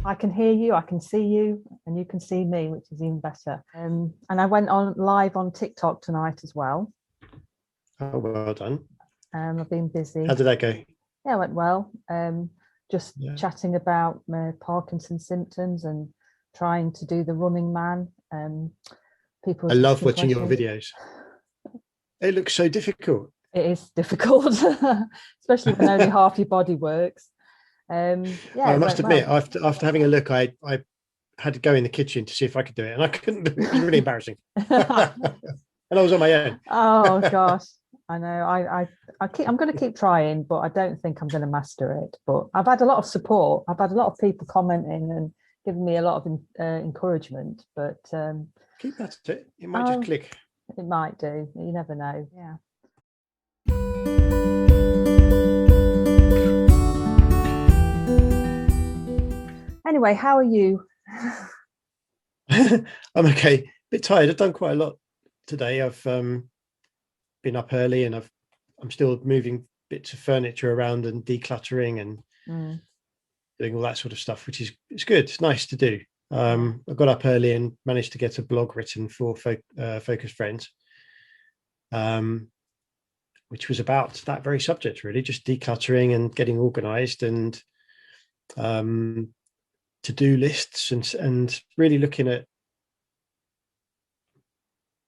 I can hear you, I can see you, and you can see me, which is even better. And I went on live on TikTok tonight as well. Oh, well done. I've been busy. How did that go? Yeah, it went well. Just chatting about my Parkinson's symptoms and trying to do the running man. People I love watching your videos. It looks so difficult. It is difficult, especially when only half your body works. I must admit, after having a look, I had to go in the kitchen to see if I could do it, and I couldn't do it. It was really embarrassing. And I was on my own. Oh gosh, I know. I'm going to keep trying, but I don't think I'm going to master it. But I've had a lot of support. I've had a lot of people commenting and giving me a lot of encouragement. But keep at it. It might just click. It might do. You never know. Yeah. Anyway, how are you? I'm okay. A bit tired. I've done quite a lot today. I've been up early, and I'm still moving bits of furniture around and decluttering and doing all that sort of stuff, which is good. It's nice to do. I got up early and managed to get a blog written for Focus Friends, which was about that very subject, really, just decluttering and getting organized and to-do lists and really looking at,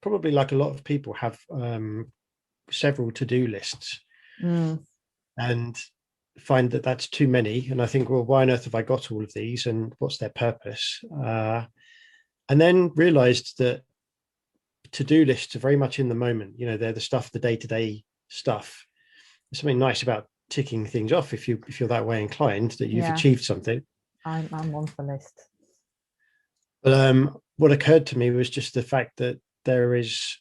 probably like a lot of people have several to-do lists and find that that's too many. And I think, well, why on earth have I got all of these and what's their purpose? And then realized that to-do lists are very much in the moment. You know, they're the stuff, the day-to-day stuff. There's something nice about ticking things off if you're that way inclined, that you've achieved something. I'm on the list. But what occurred to me was just the fact that there's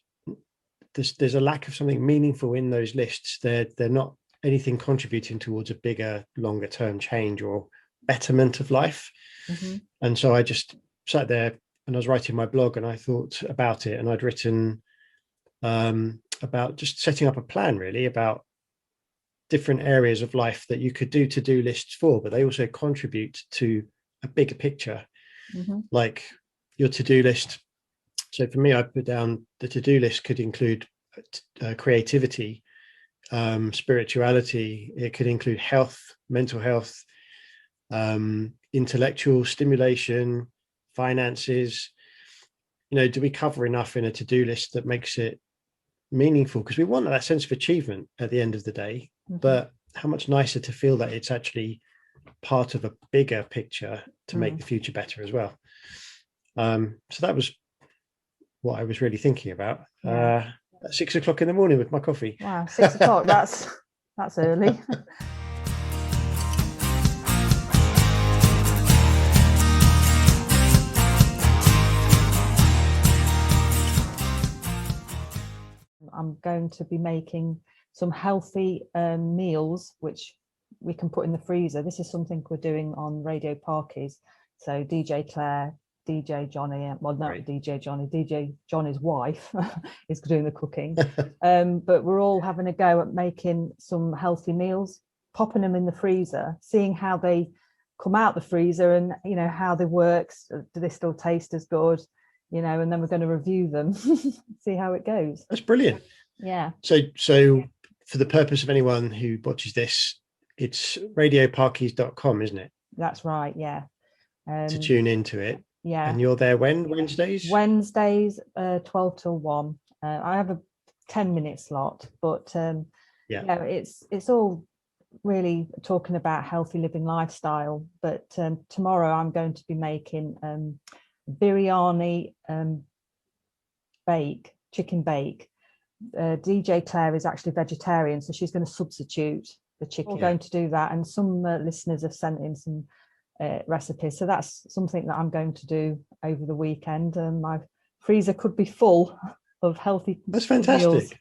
a lack of something meaningful in those lists. They're not anything contributing towards a bigger, longer term change or betterment of life. And so I just sat there and I was writing my blog, and I thought about it, and I'd written about just setting up a plan, really, about different areas of life that you could do to-do lists for, but they also contribute to a bigger picture, like your to-do list. So for me, I put down the to-do list could include creativity, spirituality. It could include health, mental health, intellectual stimulation, finances. You know, do we cover enough in a to-do list that makes it meaningful? Because we want that sense of achievement at the end of the day, but how much nicer to feel that it's actually part of a bigger picture to make the future better as well. So that was what I was really thinking about at 6 o'clock in the morning with my coffee. Wow, 6 o'clock, that's early. I'm going to be making some healthy meals, which we can put in the freezer. This is something we're doing on Radio Parkies. So DJ Claire, DJ Johnny, well, not right. DJ Johnny's wife is doing the cooking. But we're all having a go at making some healthy meals, popping them in the freezer, seeing how they come out the freezer and, you know, how they work. Do they still taste as good? You know, and then we're going to review them, see how it goes. That's brilliant. Yeah. So for the purpose of anyone who watches this, it's radioparkies.com, isn't it? That's right, yeah. To tune into it. Yeah. And you're there when? Wednesdays? Wednesdays, 12 till 1. I have a 10-minute slot, but it's all really talking about healthy living lifestyle. But tomorrow I'm going to be making biryani chicken bake. DJ Claire is actually vegetarian, so she's going to substitute the chicken. We're going to do that, and some listeners have sent in some recipes, so that's something that I'm going to do over the weekend. And my freezer could be full of healthy That's fantastic meals.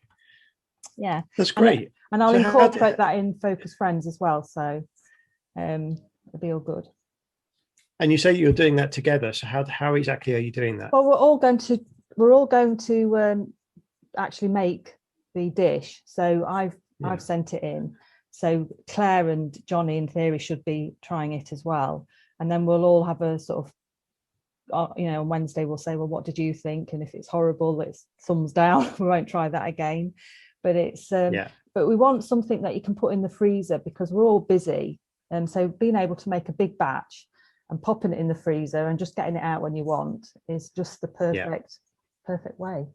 Yeah, that's great. And I'll incorporate that in Focus Friends as well, so it'll be all good. And you say you're doing that together, so how exactly are you doing that? Well, we're all going to actually make the dish. So I've sent it in. So Claire and Johnny, in theory, should be trying it as well. and then we'll all have a sort of, on Wednesday we'll say, well, what did you think? And if it's horrible, it's thumbs down. We won't try that again. But it's but we want something that you can put in the freezer, because we're all busy, and so being able to make a big batch and popping it in the freezer and just getting it out when you want is just the perfect way.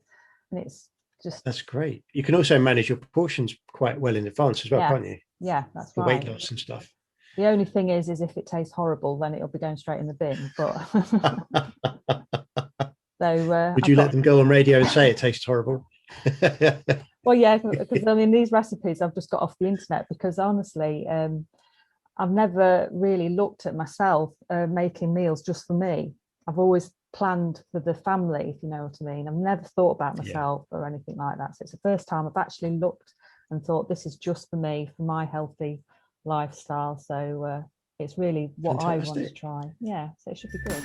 And it's just, that's great. You can also manage your portions quite well in advance as well, can't you? Yeah, that's the right. Weight loss and stuff. The only thing is if it tastes horrible, then it'll be going straight in the bin. But so would you let them go on radio and say it tastes horrible? Well, yeah, because I mean, these recipes I've just got off the internet, because honestly, I've never really looked at myself making meals just for me. I've always planned for the family, if you know what I mean. I've never thought about myself or anything like that. So it's the first time I've actually looked and thought, this is just for me, for my healthy lifestyle. So it's really what I want to try. Yeah, so it should be good.